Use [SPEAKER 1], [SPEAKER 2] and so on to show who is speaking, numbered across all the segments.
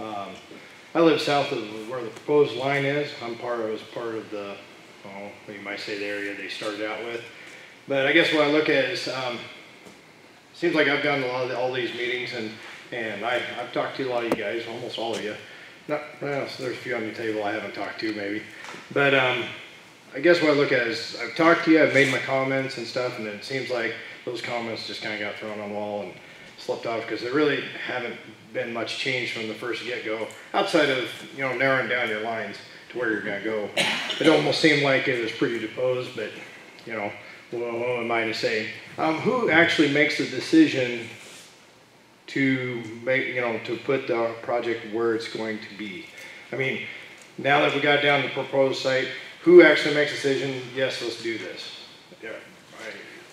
[SPEAKER 1] I live south of where the proposed line is. I was part of the, well, you might say the area they started out with. But I guess what I look at is, seems like I've done a lot of all these meetings, and I've talked to a lot of you guys, almost all of you. Well, there's a few on the table I haven't talked to maybe. But I guess what I look at is, I've talked to you, I've made my comments and stuff, and then it seems like those comments just kind of got thrown on the wall and slipped off, because there really haven't been much change from the first get-go, outside of, you know, narrowing down your lines to where you're going to go. It almost seemed like it was pretty deposed, but, you know, what am I to say? Who actually makes the decision to make, you know, to put the project where it's going to be? I mean, now that we got down to the proposed site, who actually makes the decision, yes, let's do this? Yeah,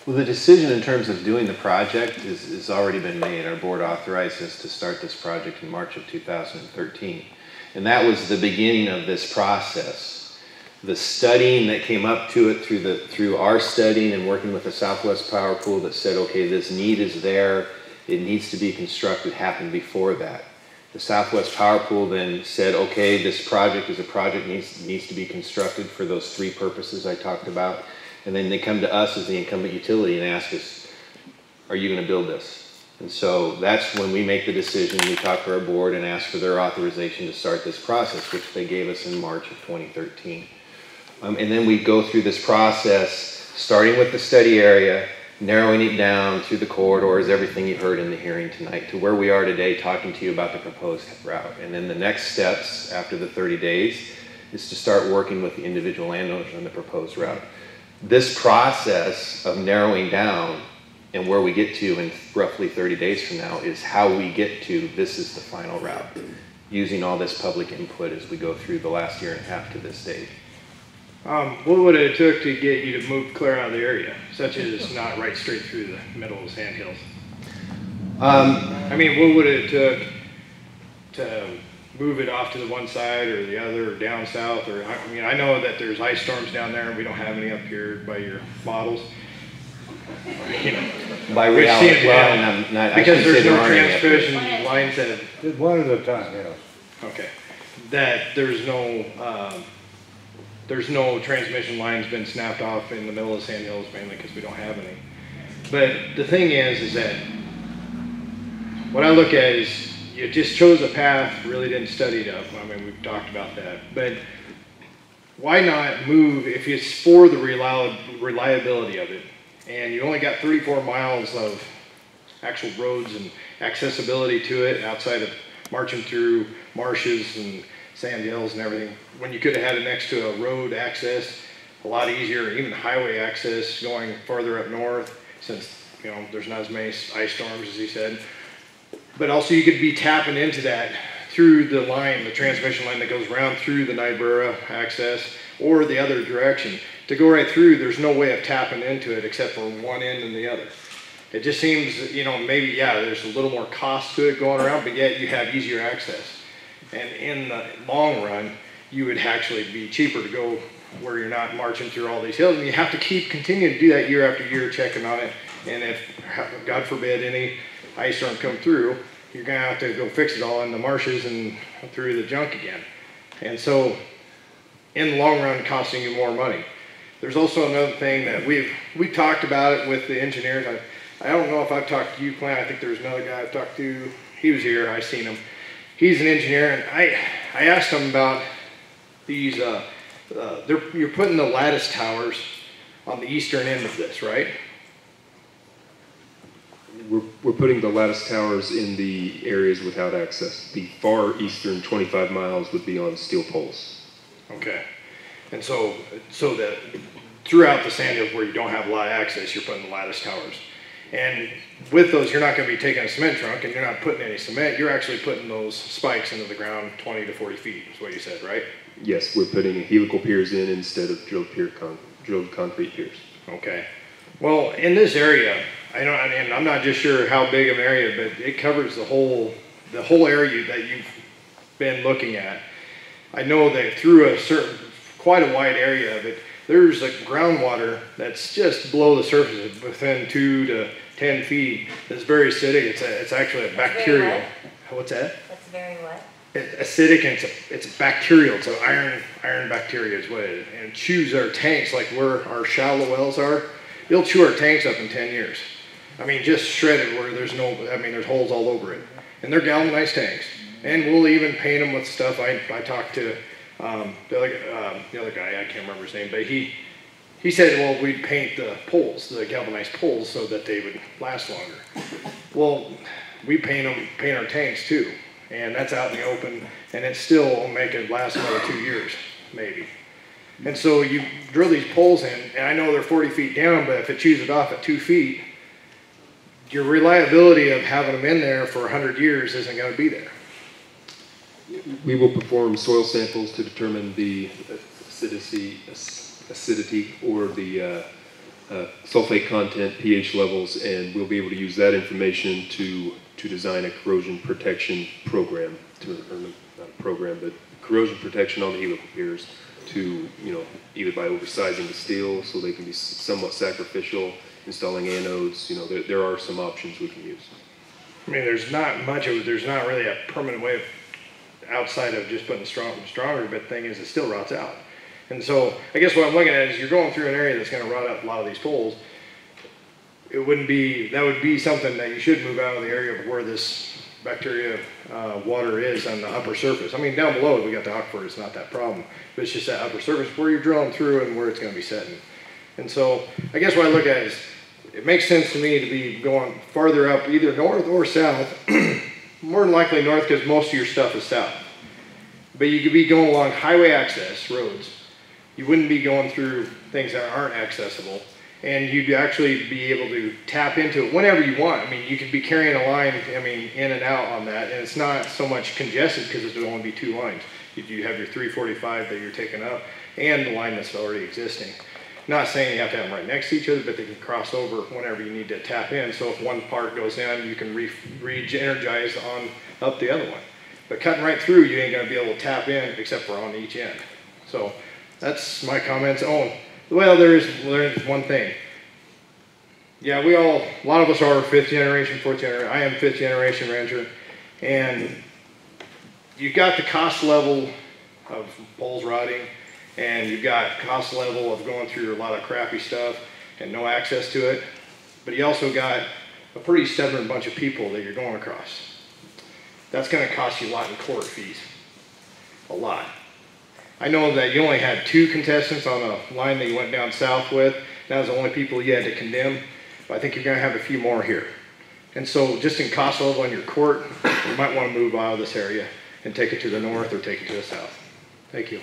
[SPEAKER 2] well, the decision in terms of doing the project is already been made. Our board authorized us to start this project in March of 2013. And that was the beginning of this process. The studying that came up to it through our studying and working with the Southwest Power Pool that said, okay, this need is there, it needs to be constructed, happened before that. The Southwest Power Pool then said, okay, this project is a project needs to be constructed for those three purposes I talked about. And then they come to us as the incumbent utility and ask us, are you going to build this? And so that's when we make the decision. We talk to our board and ask for their authorization to start this process, which they gave us in March of 2013. And then we go through this process, starting with the study area, narrowing it down through the corridors, everything you heard in the hearing tonight, to where we are today talking to you about the proposed route. And then the next steps after the 30 days is to start working with the individual landowners on the proposed route. This process of narrowing down and where we get to in roughly 30 days from now is how we get to this is the final route, using all this public input as we go through the last year and a half to this date.
[SPEAKER 1] What would it have took to get you to move clear out of the area, such as not right straight through the middle of the Sandhills? I mean, what would it took to move it off to the one side or the other, or down south? Or I mean, I know that there's ice storms down there, and we don't have any up here by your models. You know,
[SPEAKER 2] by reality, well, and I'm not,
[SPEAKER 1] because there's no transmission lines that.
[SPEAKER 3] Just one at a time, yes.
[SPEAKER 1] Okay, that there's no transmission lines been snapped off in the middle of Sandhills, mainly because we don't have any. But the thing is that what I look at is you just chose a path, really didn't study it up. I mean, we've talked about that. But why not move if it's for the reliability of it, and you only got 34 miles of actual roads and accessibility to it outside of marching through marshes and sand hills and everything, when you could have had it next to a road access, a lot easier, even highway access going farther up north, since, you know, there's not as many ice storms as he said. But also you could be tapping into that through the line, the transmission line that goes around through the Niobrara access, or the other direction. To go right through, there's no way of tapping into it except for one end and the other. It just seems, you know, maybe, yeah, there's a little more cost to it going around, but yet you have easier access. And in the long run, you would actually be cheaper to go where you're not marching through all these hills. And you have to continue to do that year after year, checking on it. And if, God forbid, any ice storm come through, you're going to have to go fix it all in the marshes and through the junk again. And so, in the long run, costing you more money. There's also another thing that we've talked about it with the engineers. I don't know if I've talked to you, Clint. I think there's another guy I've talked to. He was here. I seen him. He's an engineer, and I asked him about these. You're putting the lattice towers on the eastern end of this, right?
[SPEAKER 4] We're putting the lattice towers in the areas without access. The far eastern 25 miles would be on steel poles.
[SPEAKER 1] Okay, and so that throughout the Sandhills where you don't have a lot of access, you're putting the lattice towers. And with those, you're not going to be taking a cement trunk and you're not putting any cement. You're actually putting those spikes into the ground 20 to 40 feet is what you said, right?
[SPEAKER 4] Yes, we're putting helical piers in instead of drilled concrete piers.
[SPEAKER 1] Okay. Well, in this area, and I'm not just sure how big of an area, but it covers the whole area that you've been looking at. I know that through quite a wide area of it, there's a groundwater that's just below the surface within 2 to 10 feet. It's very acidic. It's actually a bacterial. What's that?
[SPEAKER 3] That's very what?
[SPEAKER 1] Acidic, and it's bacterial. So iron bacteria is what it is. And it chews our tanks, like where our shallow wells are. It'll chew our tanks up in 10 years. I mean, just shredded where there's there's holes all over it. And they're galvanized tanks. And we'll even paint them with stuff. I talked to the other guy, I can't remember his name, but he said, well, we'd paint the poles, the galvanized poles, so that they would last longer. Well, we paint our tanks too. And that's out in the open, and it still will make it last another 2 years, maybe. And so you drill these poles in, and I know they're 40 feet down, but if it chews it off at 2 feet, your reliability of having them in there for 100 years isn't going to be there.
[SPEAKER 4] We will perform soil samples to determine the acidity or the sulfate content, pH levels, and we'll be able to use that information to design a corrosion protection program, not a program, but corrosion protection on the helical piers to, either by oversizing the steel so they can be somewhat sacrificial, installing anodes, there are some options we can use.
[SPEAKER 1] I mean, there's not really a permanent way of, outside of just putting stronger, but the thing is, it still rots out. And so I guess what I'm looking at is you're going through an area that's going to rot out a lot of these poles. That would be something that you should move out of the area of where this bacteria water is on the upper surface. I mean, down below we got the aquifer, it's not that problem, but it's just that upper surface where you're drilling through and where it's going to be setting. And so I guess what I look at is it makes sense to me to be going farther up, either north or south. More than likely north, because most of your stuff is south. But you could be going along highway access roads. You wouldn't be going through things that aren't accessible. And you'd actually be able to tap into it whenever you want. I mean, you could be carrying a line, in and out on that, and it's not so much congested because there'll only be 2 lines. You have your 345 that you're taking up, and the line that's already existing. Not saying you have to have them right next to each other, but they can cross over whenever you need to tap in. So if one part goes in, you can re-energize on up the other one. But cutting right through, you ain't gonna be able to tap in except for on each end. So that's my comments. Oh, well, there's one thing. Yeah, a lot of us are 5th generation, 4th generation. I am 5th generation rancher. And you've got the cost level of poles rotting, and you've got cost level of going through a lot of crappy stuff and no access to it. But you also got a pretty stubborn bunch of people that you're going across. That's gonna cost you a lot in court fees. A lot. I know that you only had 2 contestants on a line that you went down south with. That was the only people you had to condemn. But I think you're gonna have a few more here. And so just in cost level in your court, you might wanna move out of this area and take it to the north or take it to the south. Thank you.